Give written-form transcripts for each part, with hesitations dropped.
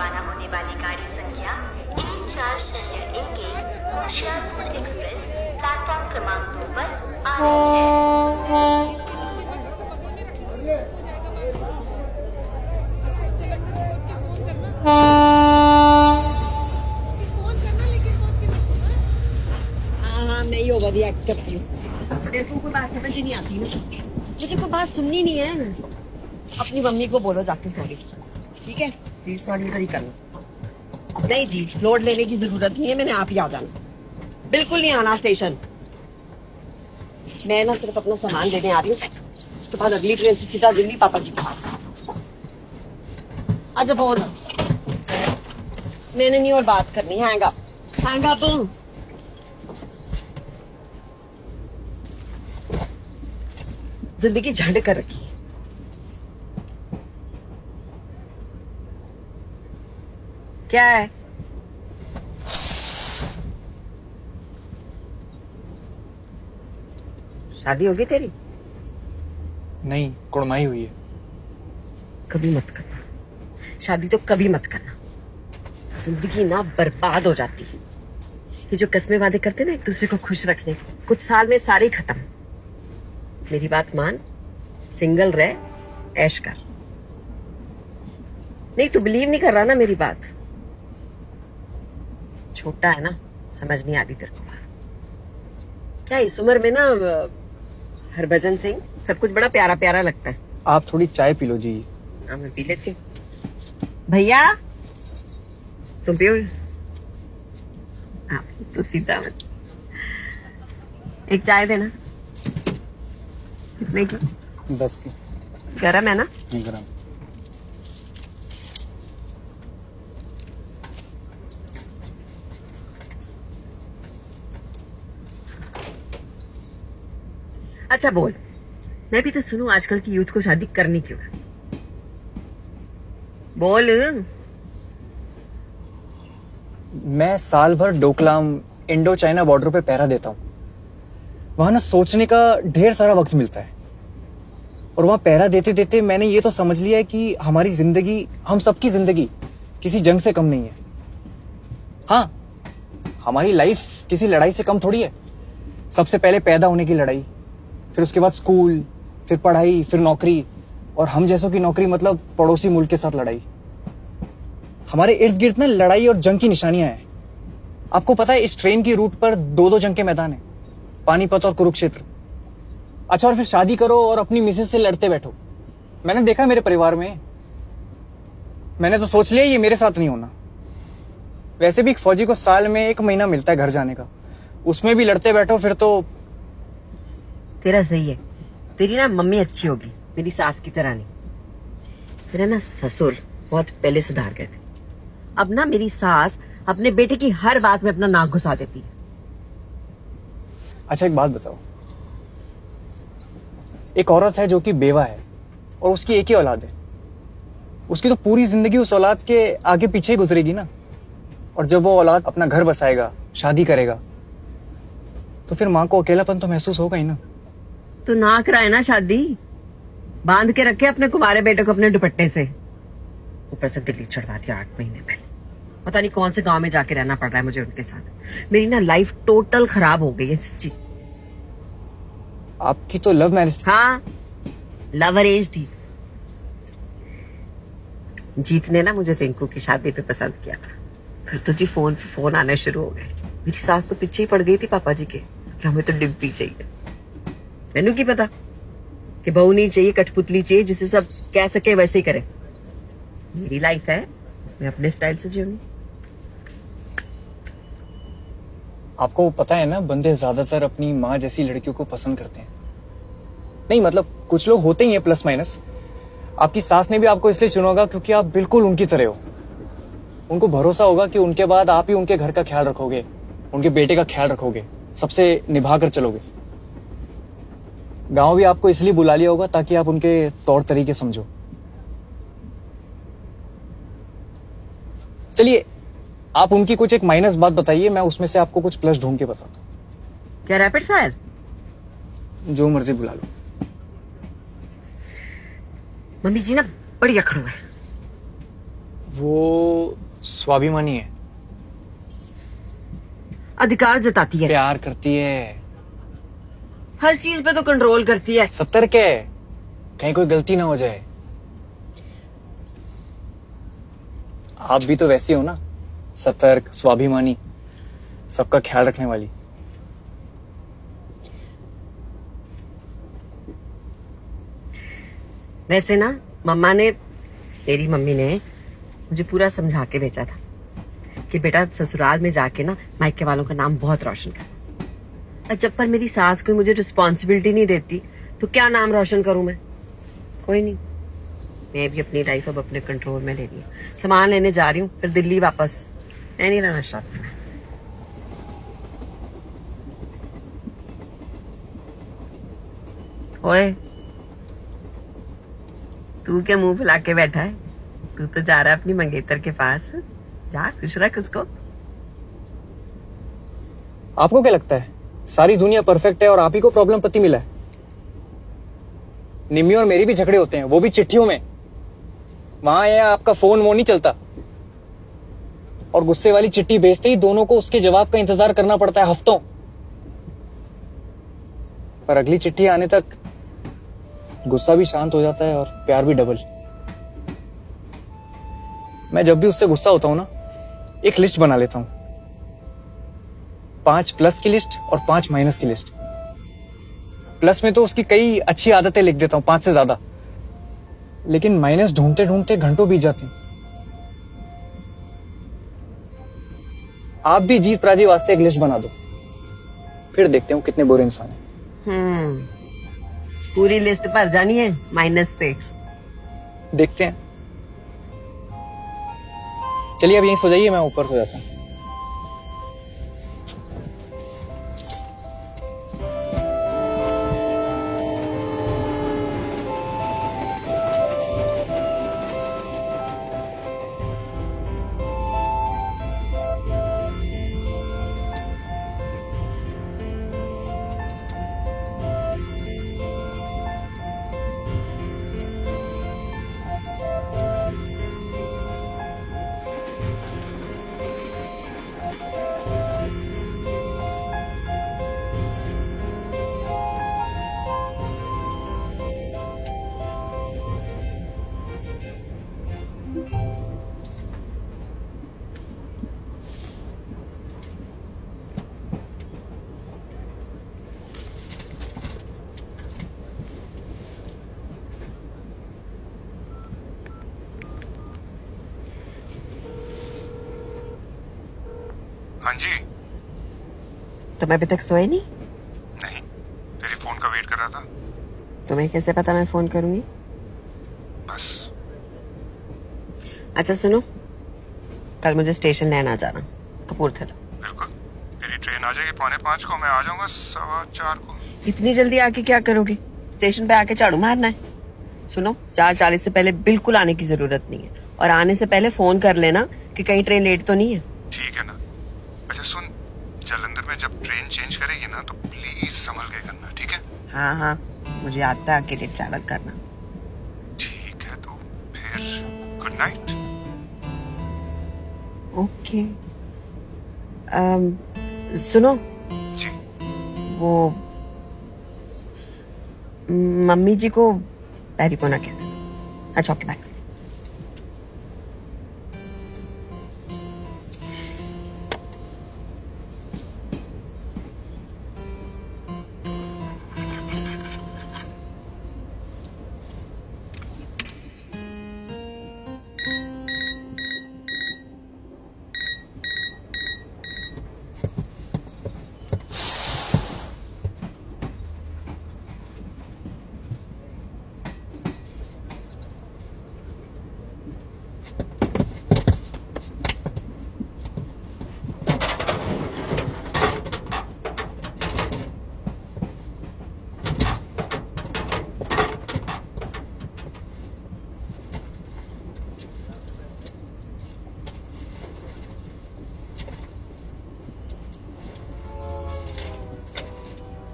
रवाना होने वाली गाड़ी संख्या 1401 होशियारपुर एक्सप्रेस प्लेटफॉर्म क्रमांक 2 पर आ रही है। हाँ मैं ही ओवर रिएक्ट करती हूँ। मेरे को कोई बात समझ ही नहीं आती ना, मुझे कोई बात सुननी नहीं है। अपनी मम्मी को बोलो जाके सॉरी, ठीक है? प्लीज सॉरी इधर ही करना। नहीं जी, लोड लेने की जरूरत नहीं है, मैंने आप ही आ जाना। बिल्कुल नहीं आना स्टेशन। मैं ना सिर्फ अपना सामान लेने आ रही हूँ, उसके बाद अगली ट्रेन से सीधा दिल्ली पापा जी के पास। अच्छा फोन मैंने नहीं और बात करनी। Hang up, hang up. जिंदगी झंड कर रखी है। क्या है? शादी होगी तेरी? नहीं, कुड़माई हुई है। कभी मत करना शादी, तो कभी मत करना। जिंदगी ना बर्बाद हो जाती है। ये जो कस्में वादे करते ना एक दूसरे को खुश रखने, कुछ साल में सारे ही खत्म। मेरी बात मान, सिंगल रह, ऐश कर। नहीं तू बिलीव नहीं कर रहा ना मेरी बात। छोटा है ना, समझ नहीं आती तेरे को बात। क्या इस उम्र में ना हरभजन सिंह सब कुछ बड़ा प्यारा प्यारा लगता है। आप थोड़ी चाय पी लो जी। हाँ मैं पी लेती हूँ। भैया तुम पियो? हाँ तो सीधा मत। एक चाय देना। कितने की? 10 की। गरम है ना? गरम। अच्छा बोल, मैं भी तो सुनूं आजकल की यूथ को शादी करनी क्यों है? बोल। मैं साल भर डोकलाम इंडो चाइना बॉर्डर पे पहरा देता हूँ। वहां ना सोचने का ढेर सारा वक्त मिलता है, और वहां पहरा देते देते मैंने ये तो समझ लिया है कि हमारी जिंदगी, हम सबकी जिंदगी किसी जंग से कम नहीं है। हाँ, हमारी लाइफ किसी लड़ाई से कम थोड़ी है। सबसे पहले पैदा होने की लड़ाई, फिर उसके बाद स्कूल, फिर पढ़ाई, फिर नौकरी, और हम जैसों की नौकरी मतलब पड़ोसी मुल्क के साथ लड़ाई। हमारे इर्द गिर्द में लड़ाई और जंग की निशानियां हैं। आपको पता है इस ट्रेन की रूट पर दो जंग के मैदान हैं, पानीपत और कुरुक्षेत्र। अच्छा, और फिर शादी करो और अपनी मिसेज से लड़ते बैठो। मैंने देखा मेरे परिवार में, मैंने तो सोच लिया ये मेरे साथ नहीं होना। वैसे भी एक फौजी को साल में 1 महीना मिलता है घर जाने का, उसमें भी लड़ते बैठो फिर तो। तेरा सही है, तेरी ना मम्मी अच्छी होगी, मेरी सास की तरह नहीं। तेरा ना ससुर बहुत पहले सुधार गए थे। अब ना मेरी सास अपने बेटे की हर बात में अपना नाक घुसा देती है। अच्छा एक बात बताओ, एक औरत है जो कि बेवा है और उसकी एक ही औलाद है, उसकी तो पूरी जिंदगी उस औलाद के आगे पीछे ही गुजरेगी ना। और जब वो औलाद अपना घर बसाएगा, शादी करेगा, तो फिर माँ को अकेलापन तो महसूस होगा ही ना। तो ना कराए ना शादी, बांध के रखे अपने कुमारे बेटे को अपने दुपट्टे से। ऊपर से दिल्ली चढ़वा दिया 8 महीने पहले। पता नहीं कौन से गांव में जाके रहना पड़ रहा है मुझे उनके साथ। मेरी ना लाइफ टोटल खराब हो गई है सच्ची। आपकी तो लव मैरिज? हाँ, लव अरेंज थी। जीत ने ना मुझे रिंकू की शादी पे पसंद किया था। फिर तो जी फोन आने शुरू हो गए। मेरी सास तो पीछे ही पड़ गई थी पापा जी के कि हमें तो डिम्पी चाहिए। मैनू की पता कि बहू नहीं चाहिए, कठपुतली चाहिए जिसे सब कह सके वैसे ही करे। मेरी लाइफ है, मैं अपने स्टाइल से जीऊंगी। आपको पता है ना, बंदे ज्यादातर अपनी माँ जैसी लड़कियों को पसंद करते हैं। नहीं मतलब कुछ लोग होते ही हैं प्लस माइनस। आपकी सास ने भी आपको इसलिए चुना होगा क्योंकि आप बिल्कुल उनकी तरह हो। उनको भरोसा होगा कि उनके बाद आप ही उनके घर का ख्याल रखोगे, उनके बेटे का ख्याल रखोगे, सबसे निभा कर चलोगे। गांव भी आपको इसलिए बुला लिया होगा ताकि आप उनके तौर तरीके समझो। चलिए, आप उनकी कुछ एक माइनस बात बताइए, मैं उसमें से आपको कुछ प्लस ढूंढ के बताता हूँ। क्या रैपिड फायर? जो मर्जी बुला लो। मम्मी जी ना बड़ी अखड़ू है। वो स्वाभिमानी है, अधिकार जताती है, प्यार करती है, हर चीज पे तो कंट्रोल करती है। सतर्क है, कहीं कोई गलती ना हो जाए। आप भी तो वैसी हो ना, सतर्क, स्वाभिमानी, सबका ख्याल रखने वाली। वैसे ना मेरी मम्मी ने मुझे पूरा समझा के भेजा था कि बेटा ससुराल में जाके ना मायके वालों का नाम बहुत रोशन कर। और जब पर मेरी सास कोई मुझे रिस्पॉन्सिबिलिटी नहीं देती तो क्या नाम रोशन करूं मैं? कोई नहीं, मैं भी अपनी लाइफ अब अपने कंट्रोल में ले रही हूँ। सामान लेने जा रही हूँ, फिर दिल्ली वापस। मैं नहीं रहना चाहती। ओए, तू क्या मुंह फुला के बैठा है? तू तो जा रहा है अपनी मंगेतर के पास। जा, खुश रख उसको। आपको क्या लगता है सारी दुनिया परफेक्ट है और आप ही को प्रॉब्लम पति मिला है? निम्मी और मेरी भी झगड़े होते हैं, वो भी चिट्ठियों में। वहां है आपका फोन वो नहीं चलता, और गुस्से वाली चिट्ठी भेजते ही दोनों को उसके जवाब का इंतजार करना पड़ता है हफ्तों। पर अगली चिट्ठी आने तक गुस्सा भी शांत हो जाता है और प्यार भी डबल। मैं जब भी उससे गुस्सा होता हूं ना, एक लिस्ट बना लेता हूं, 5 प्लस की लिस्ट और 5 माइनस की लिस्ट। प्लस में तो उसकी कई अच्छी आदतें लिख देता हूं, 5 से ज्यादा, लेकिन माइनस ढूंढते ढूंढते घंटों बीत जाते हैं। आप भी जीत पराजय वास्ते एक लिस्ट बना दो, फिर देखते हैं कितने बुरे इंसान हैं। पूरी लिस्ट भर जानी है माइनस से। देखते हैं। चलिए अब यहीं सो जाइए, मैं ऊपर सो जाता हूं। हाँ जी। तुम अभी तक सोए नहीं? नहीं, तेरी फोन का वेट कर रहा था। तुम्हें कैसे पता मैं फोन करूंगी? बस। अच्छा सुनो, कल मुझे स्टेशन लेना जाना, कपूरथला। बिल्कुल, तेरी ट्रेन आ जाएगी 4:45 को, मैं आ जाऊंगा 4:15 को। इतनी जल्दी आके क्या करोगे? स्टेशन पे आके झाड़ू मारना है? सुनो, 4:40 से पहले बिल्कुल आने की जरूरत नहीं है, और आने से पहले फोन कर लेना कि कहीं ट्रेन लेट तो नहीं है। ठीक है ना? अच्छा सुन, जालंधर में जब ट्रेन चेंज करेगी ना तो प्लीज संभल के करना, ठीक है? हाँ हाँ, मुझे आता है अकेले ट्रैवल करना। ठीक है, तो फिर गुड नाइट। ओके। सुनो, जी। वो मम्मी जी को पैरिपोना कहते हैं। अच्छा ओके, बाय।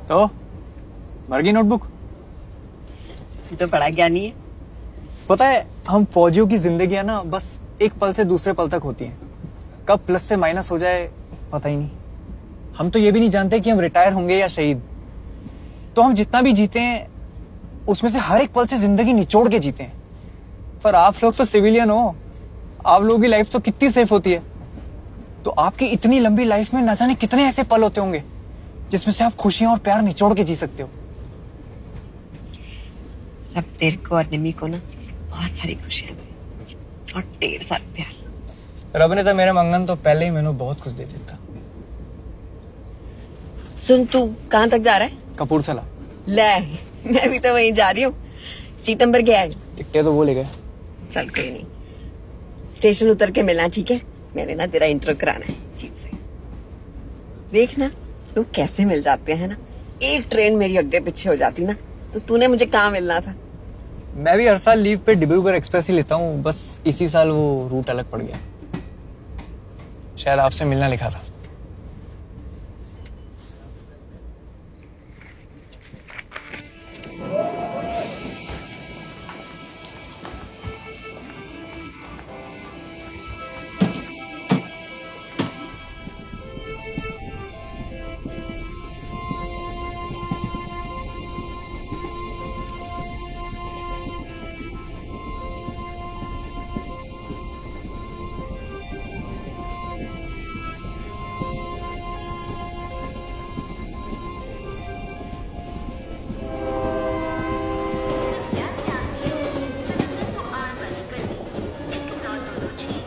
तो भर गई नोटबुक? तो बड़ा ज्ञानी है। पता है, हम फौजियों की जिंदगी है ना, बस एक पल से दूसरे पल तक होती हैं। कब प्लस से माइनस हो जाए पता ही नहीं। हम तो ये भी नहीं जानते कि हम रिटायर होंगे या शहीद। तो हम जितना भी जीते हैं उसमें से हर एक पल से जिंदगी निचोड़ के जीते हैं। पर आप लोग तो सिविलियन हो, आप लोगों की लाइफ तो कितनी सेफ होती है। तो आपकी इतनी लंबी लाइफ में न जाने कितने ऐसे पल होते होंगे जिसमें से आप खुशियां और प्यार निचोड़ के जी सकते हो। अब तेरे को और निमी को ना बहुत सारी खुशियां दी और ढेर सारा प्यार। रब ने तो मेरे मंगन तो पहले ही मैंने बहुत कुछ दे दिया था। सुन, तू कहाँ तक जा रहा है? कपूरथला। ले, मैं भी तो वहीं जा रही हूँ। सीट नंबर क्या है? टिकटें तो वो ले गए। चल कोई नहीं, स्टेशन उतर के मिलना, ठीक है? मैंने ना तेरा इंटरव्यू कराना है चीफ से। देखना लोग कैसे मिल जाते हैं ना। एक ट्रेन मेरी आगे पीछे हो जाती ना तो तूने मुझे कहाँ मिलना था। मैं भी हर साल लीव पे डिब्रूगढ़ एक्सप्रेस ही लेता हूँ, बस इसी साल वो रूट अलग पड़ गया। शायद आपसे मिलना लिखा था।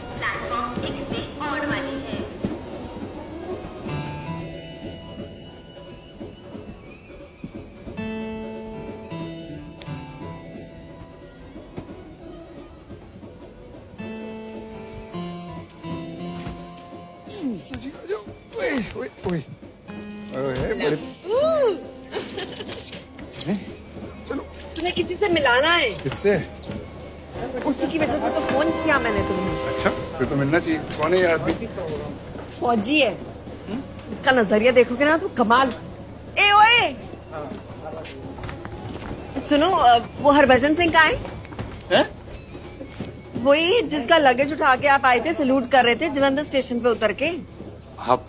प्लेटफॉर्म 1 से ऑड वाली है। चलो। तुम्हें किसी से मिलाना है? किससे? उसी की वजह से तो फोन किया मैंने तुम्हें। अच्छा, फिर तो मिलना चाहिए। कौन है ये आदमी? फौजी है। उसका नजरिया देखोगे ना तो कमाल। ए ओए, सुनो, वो हरभजन सिंह कहाँ है? वही जिसका लगेज उठा के आप आए थे, सैल्यूट कर रहे थे जलंधर स्टेशन पे उतर के। आप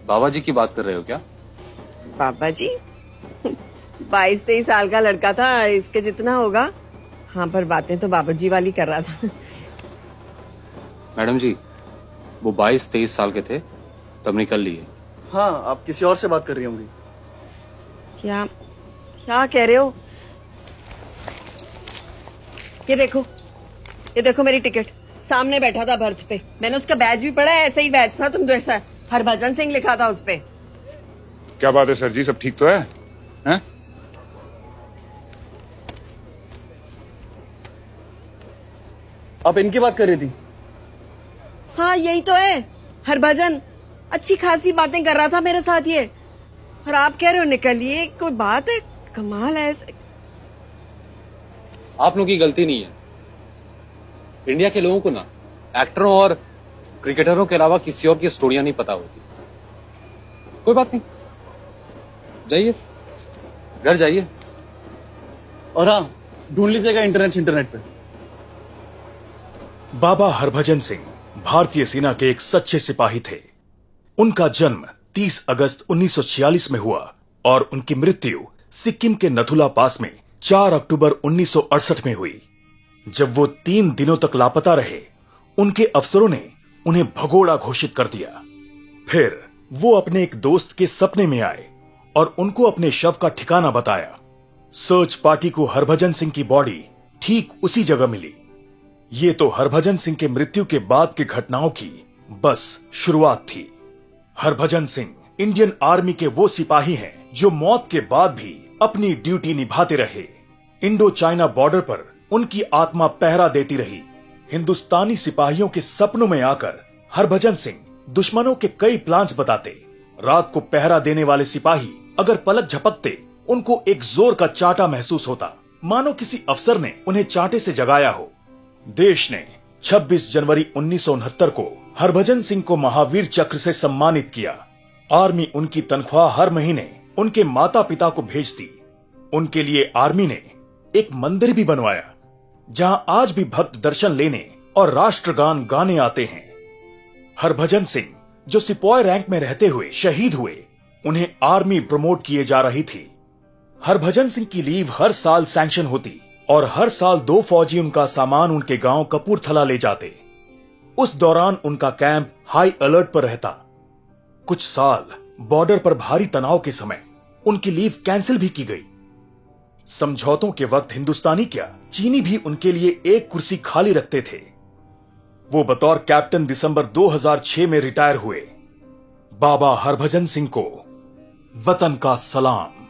बाबा जी की बात कर रहे हो क्या? बाबा जी? 22-23 साल का लड़का था, इसके जितना होगा। हाँ, पर बातें तो बाबा जी वाली कर रहा था। मैडम जी, वो 22-23 साल के थे तब निकल लिए। हाँ, आप किसी और से बात कर रही होंगी। क्या क्या कह रहे हो? ये देखो मेरी टिकट। सामने बैठा था बर्थ पे, मैंने उसका बैज भी पढ़ा है। ऐसा ही बैज था तुम जैसा, हरभजन सिंह लिखा था उस पे। क्या बात है सर जी, सब ठीक तो है? हैं? आप इनकी बात कर रही थी? हाँ, यही तो है हरभजन। अच्छी खासी बातें कर रहा था मेरे साथ ये, और आप कह रहे हो निकलिए। कोई बात है? कमाल है ऐसे। आप लोगों की गलती नहीं है। इंडिया के लोगों को ना एक्टरों और क्रिकेटरों के अलावा किसी और की स्टोरियां नहीं पता होती। कोई बात नहीं, जाइए घर जाइए। और हाँ, ढूंढ लीजिएगा इंटरनेट पे। बाबा हरभजन सिंह भारतीय सेना के एक सच्चे सिपाही थे। उनका जन्म 30 अगस्त 1946 में हुआ और उनकी मृत्यु सिक्किम के नथुला पास में 4 अक्टूबर 1968 में हुई। जब वो 3 दिनों तक लापता रहे, उनके अफसरों ने उन्हें भगोड़ा घोषित कर दिया। फिर वो अपने एक दोस्त के सपने में आए और उनको अपने शव का ठिकाना बताया। सर्च पार्टी को हरभजन सिंह की बॉडी ठीक उसी जगह मिली। ये तो हरभजन सिंह के मृत्यु के बाद की घटनाओं की बस शुरुआत थी। हरभजन सिंह इंडियन आर्मी के वो सिपाही हैं जो मौत के बाद भी अपनी ड्यूटी निभाते रहे। इंडो चाइना बॉर्डर पर उनकी आत्मा पहरा देती रही। हिंदुस्तानी सिपाहियों के सपनों में आकर हरभजन सिंह दुश्मनों के कई प्लान्स बताते। रात को पहरा देने वाले सिपाही अगर पलक झपकते, उनको एक जोर का चांटा महसूस होता, मानो किसी अफसर ने उन्हें चांटे से जगाया हो। देश ने 26 जनवरी 1969 को हरभजन सिंह को महावीर चक्र से सम्मानित किया। आर्मी उनकी तनख्वाह हर महीने उनके माता पिता को भेजती। उनके लिए आर्मी ने एक मंदिर भी बनवाया, जहां आज भी भक्त दर्शन लेने और राष्ट्रगान गाने आते हैं। हरभजन सिंह जो सिपाही रैंक में रहते हुए शहीद हुए, उन्हें आर्मी प्रमोट किए जा रही थी। हरभजन सिंह की लीव हर साल सैंक्शन होती और हर साल 2 फौजी उनका सामान उनके गांव कपूरथला ले जाते। उस दौरान उनका कैंप हाई अलर्ट पर रहता। कुछ साल बॉर्डर पर भारी तनाव के समय उनकी लीव कैंसिल भी की गई। समझौतों के वक्त हिंदुस्तानी क्या, चीनी भी उनके लिए एक कुर्सी खाली रखते थे। वो बतौर कैप्टन दिसंबर 2006 में रिटायर हुए। बाबा हरभजन सिंह को वतन का सलाम।